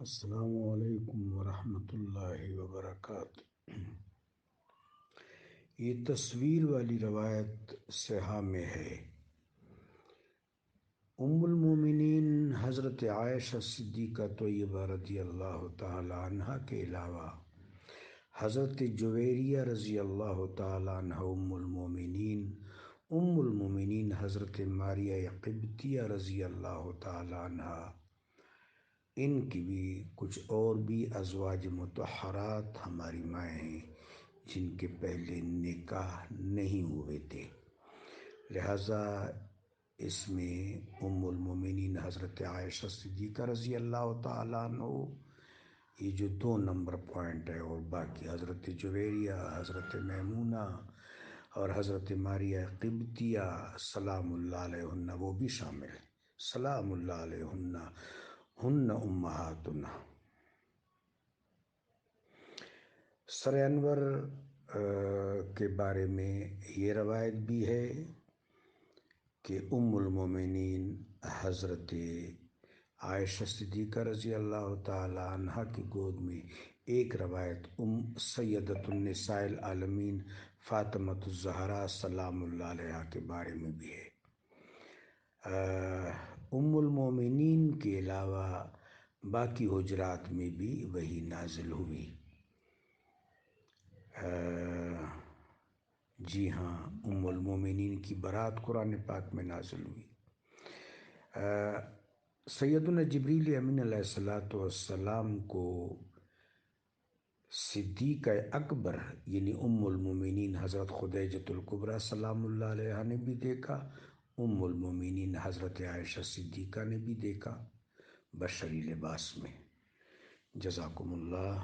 السلام علیکم ورحمۃ اللہ وبرکاتہ۔ یہ تصویر والی روایت صحیح میں ہے۔ ام المومنین حضرت عائشہ صدیقہ طیبہ رضی اللہ تعالی عنہ کے علاوہ حضرت جویریہ رضی اللہ تعالی عنہ ام المومنین حضرت ماریہ قبطیہ رضی اللہ تعالی عنہ، ان کی بھی کچھ اور بھی ازواج مطہرات ہماری مائیں ہیں جن کے پہلے نکاح نہیں ہوئے تھے، لہذا اس میں ام المومنین حضرت عائشہ صدیقہ رضی اللہ تعالیٰ عنہ یہ جو 2 نمبر پوائنٹ ہے، اور باقی حضرت جویریہ، حضرت میمونہ اور حضرت ماریہ قبطیہ سلام اللہ علیہن وہ بھی شامل ہیں۔ سلام اللہ علیہن ہن امہاتنا۔ سر انور کے بارے میں یہ روایت بھی ہے کہ ام المومنین حضرت عائشہ صدیقہ رضی اللہ تعالی عنہ کی گود میں ایک روایت سیدۃ النساء العالمین فاطمۃ الزہرا سلام اللہ علیہا کے بارے میں بھی ہے۔ ام المومنین کے علاوہ باقی حجرات میں بھی وہی نازل ہوئی۔ جی ہاں، ام المومنین کی برات قرآن پاک میں نازل ہوئی۔ سیدنا جبریل امین علیہ السلام کو صدیقہ اکبر یعنی ام المومنین حضرت خدیجۃ الکبریٰ سلام اللہ علیہا نے بھی دیکھا، ام المومنین حضرت عائشہ صدیقہ نے بھی دیکھا بشری لباس میں۔ جزاکم اللہ۔